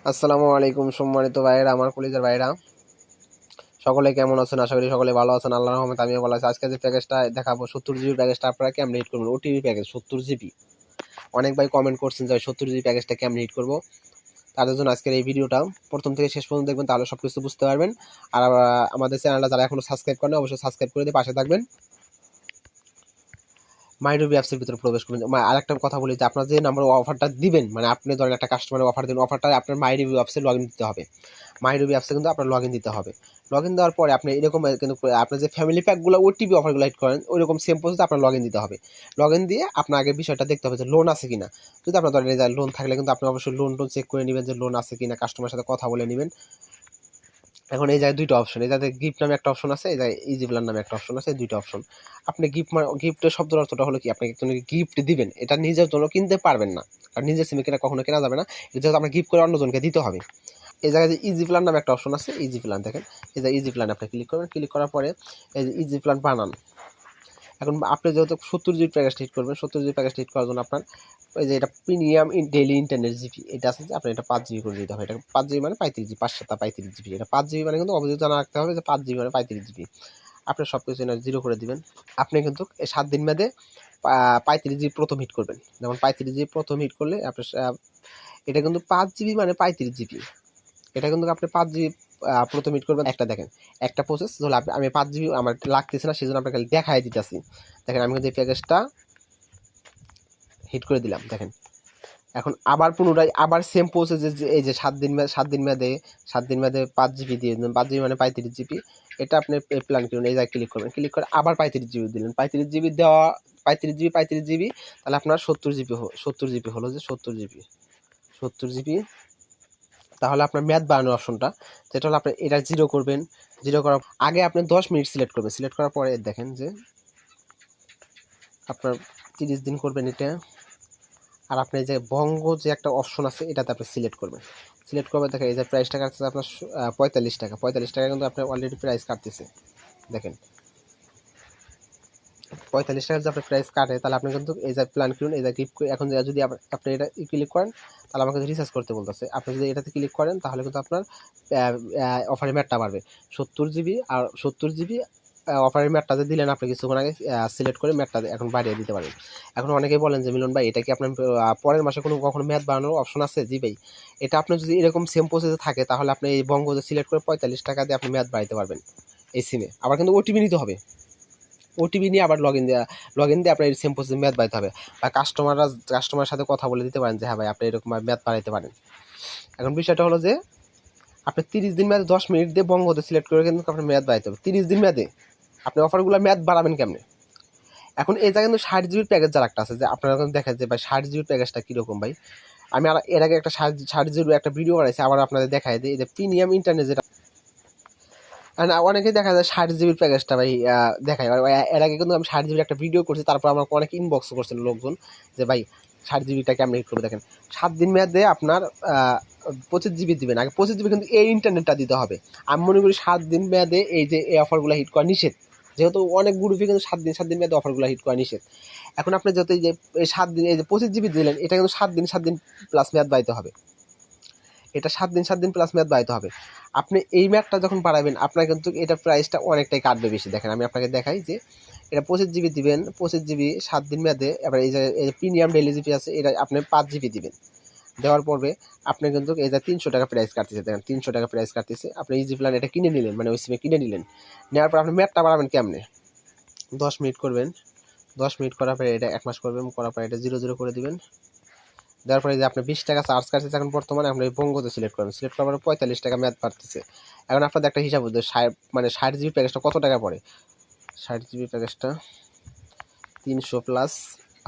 আসসালামু আলাইকুম সম্মানিত ভাইয়েরা, আমার কলিজার ভাইয়েরা, সকলে কেমন আছেন? আশা করি সকলে ভালো আছেন। আল্লাহর রহমতে আমিও ভালো আছি। আজকে যে প্যাকেজটা দেখাবো 70 জিবি প্যাকেজটা আপনারা কেমন হিট করবেন? OTV package 70 GB. অনেক ভাই কমেন্ট করছেন যে 70 জিবি প্যাকেজটা কেমন হিট করবো। তাদের জন্য আজকের এই ভিডিওটা প্রথম থেকে শেষ পর্যন্ত দেখবেন, তাহলে সবকিছু বুঝতে পারবেন। আর আমাদের চ্যানেলটা যারা এখনো সাবস্ক্রাইব করেন অবশ্যই সাবস্ক্রাইব করে দিয়ে পাশে থাকবেন। মাইডুবি অ্যাপসের ভিতরে প্রবেশ করবেন। আরেকটা কথা বলি যে আপনার যে নাম্বার অফারটা দিবেন, মানে আপনি ধরেন একটা কাস্টমারের অফার দেবেন, অফারটা আপনার মাইডুবি অ্যাপসে লগ ইন দিতে হবে। মাইডুবি অ্যাপসে কিন্তু আপনার লগ ইন দিতে হবে। লগ ইন দেওয়ার পরে আপনি এরকম কিন্তু আপনার যে ফ্যামিলি প্যাকগুলো ওটিপি অফারগুলো হিট করেন, ওইরকম সেম প্রসেসে আপনার লগ ইন দিতে হবে। লগ ইন দিয়ে আপনার আগে বিষয়টা দেখতে হবে যে লোন আছে কিনা। যদি আপনার ধরেন যে লোন থাকলে কিন্তু আপনি অবশ্যই লোন চেক করে নেবেন যে লোন আছে কিনা, কাস্টমারের সাথে কথা বলে নেবেন। এখন এই জায়গায় দুইটা অপশন, এই জায়গায় গিফট নামে একটা অপশন আছে, এই জায়গায় ইজি প্ল্যান নামে একটা অপশন আছে, এই দুইটা অপশন। আপনি গিফটের শব্দের অর্থটা হলো কি, আপনি একজনকে গিফট দিবেন, এটা নিজের জন্য কিনতে পারবেন না, আর নিজের সিমে কিনা কখনো কেনা যাবে না, এটা যেহেতু আপনার গিফট করে অন্যজনকে দিতে হবে। এই জায়গায় যে ইজি প্ল্যান নামে একটা অপশন আছে, ইজি প্ল্যান দেখেন, এই যে ইজি প্ল্যান আপনি ক্লিক করবেন, ক্লিক করার পরে এই যে ইজি প্ল্যান বানান। এখন আপনি যেহেতু 70 জিবি প্যাকেজটা হিট করবেন, 70 জিবি প্যাকেজটা হিট করার জন্য আপনার ওই যে এটা প্রিমিয়াম ডেইলি ইন্টারনেট জিবি এটা আছে, যে আপনার এটা 5 জিবি করে দিতে হবে। এটা 5 জিবি মানে 35 জিবি, 5 7 35 জিবি। এটা 5 জিবি মানে কিন্তু অবশ্যই জানা রাখতে হবে যে 5 জিবি মানে 35 জিবি। আপনি সব কিছু এনে 0 করে দিবেন। আপনি কিন্তু 7 দিন মেয়াদে 35 জিবি প্রথম হিট করবেন। যেমন 35 জিবি প্রথম হিট করলে আপনার এটা কিন্তু 5 জিবি মানে 35 জিবি। এটা কিন্তু আপনি 5 জিবি প্রথম হিট করবেন। একটা দেখেন, একটা প্রসেস হলো আমি 5 জিবি আমার লাগতেছে না, সেজন্য আপনাকে দেখাই দিতেছি। দেখেন আমি কিন্তু এই প্যাকেজটা হিট করে দিলাম। দেখেন এখন আবার পুনরায় আবার সেম প্রসেসে যে এই যে 7 দিন মেয়াদে 5 জিবি দিয়ে দিলেন, 5 জিবি মানে 35 জিবি। এটা আপনি প্ল্যান করুন, এই জায়গায় ক্লিক করবেন, ক্লিক করে আবার 35 জিবি দিলেন, 35 জিবি দেওয়া, 35 জিবি তাহলে আপনার 70 জিবি 70 জিবি হলো, যে 70 জিবি তাহলে আপনার মেয়াদ বাড়ানোর অপশনটা, যেটা হলো আপনি এটা 0 করবেন। 0 করার আগে আপনি 10 মিনিট সিলেক্ট করবেন, সিলেক্ট করার পরে দেখেন যে আপনার 30 দিন করবেন এটা। আর আপনি যে বঙ্গ যে একটা অপশন আছে এটাতে আপনি সিলেক্ট করবেন, সিলেক্ট করবেন। দেখেন এই যে প্রাইসটা কাটতেছে আপনার 45 টাকা, 45 টাকা কিন্তু আপনার অলরেডি প্রাইস কাটতেছে। দেখেন 45 টাকা যদি আপনার প্রাইস কাটে, তাহলে আপনি কিন্তু এই যে প্ল্যান করুন, এই যে গিফট এখন যদি আপনি এটা ক্লিক করেন, তাহলে আমাকে রিচার্জ করতে বলতেছে। আপনি যদি এটাতে ক্লিক করেন তাহলে কিন্তু আপনার অফারের ম্যাটটা বাড়বে 70 জিবি। আর 70 জিবি অফারের ম্যাটটা যে দিলেন আপনি কিছুক্ষণ আগে, সিলেক্ট করে ম্যাটটা এখন বাড়িয়ে দিতে পারেন। এখন অনেকেই বলেন যে মিলন ভাই, এটা কি আপনার পরের মাসে কখনো ম্যাথ বাড়ানোর অপশন আছে? জি ভাই, এটা আপনার যদি এরকম সেম প্রসেসে থাকে, তাহলে আপনি এই বঙ্গ যে সিলেক্ট করে 45 টাকা দিয়ে আপনি ম্যাথ বাড়াইতে পারবেন এই সিমে। আবার কিন্তু ওটিপি নিতে হবে, ওটিপি নিয়ে আবার লগ ইন দিয়ে আপনার এই সেম প্রসেসে ম্যাথ বাড়াইতে হবে। বা কাস্টমারের সাথে কথা বলে দিতে পারেন যে হ্যাঁ ভাই আপনি এরকম ম্যাথ বাড়াইতে পারেন। এখন বিষয়টা হলো যে আপনি 30 দিন মেয়াদে 10 মিনিট দিয়ে বঙ্গতে সিলেক্ট করে কিন্তু আপনার মেয়াদ বাড়াইতে হবে। 30 দিন মেয়াদে আপনি অফারগুলো মেয়াদ বাড়াবেন কেমনে? এখন এই জায়গায় কিন্তু 60 জিবির প্যাকেজ যার একটা আছে, যে আপনারা কিন্তু দেখেন যে ভাই 60 জিবির প্যাকেজটা কীরকম ভাই। আমি এর আগে একটা 60 জিবির একটা ভিডিও বানাইছি, আবার আপনাদের দেখাই দিই যে প্রিমিয়াম ইন্টারনেট যেটা। অনেকেই দেখা যায় 60 জিবির প্যাকেজটা ভাই দেখায়। এর আগে কিন্তু আমি 60 জিবির একটা ভিডিও করছি, তারপর আমাকে অনেক ইনবক্স করছিল লোকজন যে ভাই 60 জিবিটা কেমন হিট করবে। দেখেন 7 দিন মেয়াদে আপনার 25 জিবি দিবেন, আগে 25 জিবি কিন্তু এই ইন্টারনেটটা দিতে হবে। আমি মনে করি 7 দিন মেয়াদে এই যে এই অফারগুলো হিট করা নিষেধ, যেহেতু অনেক গ্রুপে কিন্তু 7 দিন মেয়াদে অফারগুলো হিট করা নিষেধ। এখন আপনি যত এই যে 7 দিন এই যে 25 জিবি দিলেন, এটা কিন্তু 7 দিন প্লাস মেয়াদ বাড়াইতে হবে। এটা 7 দিন প্লাস মেয়াদ বাড়াইতে হবে। আপনি এই মেয়াদটা যখন বাড়াবেন, আপনার কিন্তু এটার প্রাইসটা অনেকটাই কাটবে বেশি। দেখেন আমি আপনাকে দেখাই যে এটা 25 জিবি দিবেন, 25 জিবি 7 দিন মেয়াদে। এবার এই যে প্রিমিয়াম ডেইলি জিবি আছে, এটা আপনি 5 জিবি দিবেন। দেওয়ার পর্বে আপনি কিন্তু এই যে 300 টাকা প্রাইস কাটতেছে। দেখেন 300 টাকা প্রাইস কাটতেছে। আপনি ইজি প্ল্যান এটা কিনে নিলেন, মানে ওই সিমে কিনে নিলেন। নেওয়ার পর আপনি মেয়াদটা বাড়াবেন কেমনে? 10 মিনিট করবেন, 10 মিনিট করার পরে এটা 1 মাস করবেন, করার পরে এটা 0 করে দিবেন। দেওয়ার পরে যে আপনি 20 টাকা চার্জ কাটতেছে, এখন বর্তমানে আপনি এই বঙ্গতে সিলেক্ট করবেন, সিলেক্ট করার পরে 45 টাকা মেয়াদ বাড়তেছে। এখন আপনাদের একটা হিসাব বুঝতে, মানে 60 জিবি প্যাকেজটা কত টাকা পড়ে। 60 জিবি প্যাকেজটা 300 প্লাস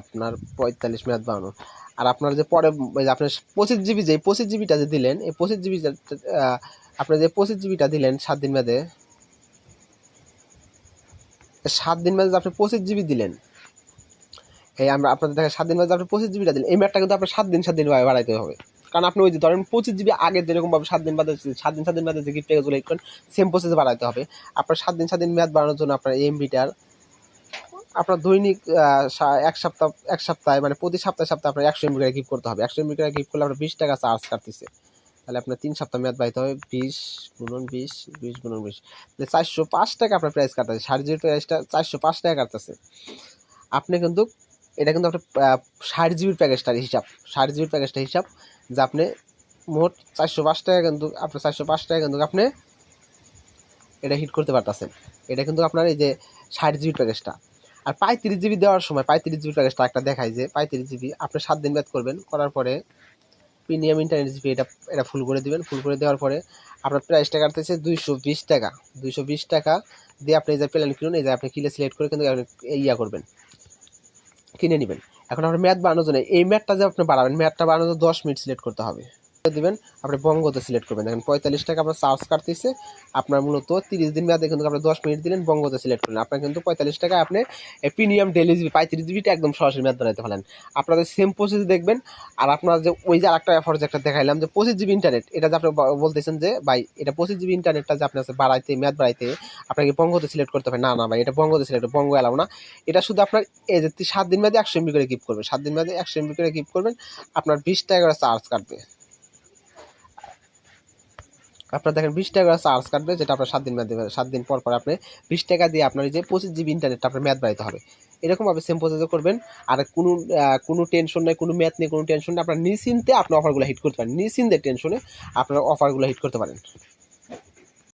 আপনার 45 মেয়াদ বাড়ানো। আর আপনার যে পরে ওই যে আপনার 25 জিবি, যে 25 জিবিটা যে দিলেন, এই 25 জিবি আপনার যে 25 জিবিটা দিলেন 7 দিন মেয়াদে, 7 দিন মেয়াদে আপনি 25 জিবি দিলেন, এই আমরা আপনাদের দেখেন 7 দিন বাদে আপনি 25 জিবিটা দিলেন, এই ম্যাটটা কিন্তু আপনার 7 দিন বাড়াইতে হবে। কারণ আপনি ওই যে ধরেন 25 জিবি আগে যেরকমভাবে 7 দিন বাদে যে গিফট প্যাকেজগুলো হিট করেন, সেম প্রসেসে বাড়াইতে হবে। আপনার 7 দিন মেয়াদ বাড়ানোর জন্য আপনার এমবিটার আপনার দৈনিক এক সপ্তাহে মানে প্রতি সপ্তাহে আপনার 100 এমবি করে গিফট করতে হবে। 100 এমবি করে গিফট করলে আপনার 20 টাকা চার্জ কাটতেছে। তাহলে আপনার 3 সপ্তাহ মেয়াদ বাড়াইতে হবে 20 গুণন 20 20 গুণন 20 তাহলে 405 টাকা আপনার প্রাইস কাটতেছে 60 প্রাইসটা 405 টাকা কাটতেছে। আপনি কিন্তু এটা কিন্তু আপনার 60 প্যাকেজটার হিসাব 60 প্যাকেজটার হিসাব যে আপনি মোট 405 টাকা কিন্তু আপনার 405 টাকা কিন্তু আপনি এটা হিট করতে পারতেছেন। এটা কিন্তু আপনার এই যে 60 প্যাকেজটা। আর 35 দেওয়ার সময় 35 প্যাকেজটা একটা দেখায় যে 35 আপনি 7 দিন ব্যাত করবেন, করার পরে প্রিমিয়াম ইন্টারনেট জিবি এটা ফুল করে দিবেন। ফুল করে দেওয়ার পরে আপনার প্রাইসটা কাটতেছে 220 টাকা। 220 টাকা দিয়ে আপনি এই যে প্ল্যান কিনুন, এই যে আপনি কিলে সিলেক্ট করে কিন্তু করবেন, কিনে নেবেন। এখন আপনার মেয়াদ বাড়ানোর জন্য এই মেয়াদটা যে আপনি বাড়াবেন, মেয়াদটা বাড়ানোর জন্য 10 মিনিট সিলেক্ট করতে হবে। দিবেন আপনি বঙ্গতে সিলেক্ট করবেন। দেখেন 45 টাকা আপনার চার্জ কাটতেছে। আপনার মূলত 30 দিন মেয়াদে কিন্তু আপনি 10 মিনিট দিলেন, বঙ্গতে সিলেক্ট করলেন, আপনার কিন্তু 45 টাকা আপনি প্রিমিয়াম ডেলি জিবি 35 জিবিটা একদম সরাসরি মেয়াদ বাড়াইতে পারেন। আপনাদের সেম প্রসেস দেখবেন। আর আপনার যে ওই যে আরেকটা অফার যে একটা দেখাইলাম যে 25 জিবি ইন্টারনেট, এটা যে আপনি বলতেছেন যে ভাই এটা 25 জিবি ইন্টারনেটটা যে আপনি বাড়াইতে মেয়াদ বাড়াইতে আপনাকে বঙ্গতে সিলেক্ট করতে হবে। না না ভাই, এটা বঙ্গতে সিলেক্ট, বঙ্গ এলাও না। এটা শুধু আপনার এই যে 7 দিন মেয়াদে 100 এমবি করে গিফট করবেন, 7 দিন মেয়াদে 100 এমবি করে গিফট করবেন। আপনার 20 টাকা করে চার্জ কাটবে। আপনার দেখেন 20 টাকা চার্জ কাটবে, যেটা আপনার 7 দিন মেয়াদ দেবে। 7 দিন পর আপনি 20 টাকা দিয়ে আপনার যে 25 জিবি ইন্টারনেটটা আপনার মেয়াদ বাড়াইতে হবে। এরকমভাবে সেম প্রসেস করবেন। আর কোনো টেনশন নেই, কোনো মেয়াদ নেই, কোনো টেনশন নেই। আপনার নিশ্চিন্তে আপনার অফারগুলো হিট করতে পারেন, নিশ্চিন্তে টেনশনে আপনার অফারগুলো হিট করতে পারেন।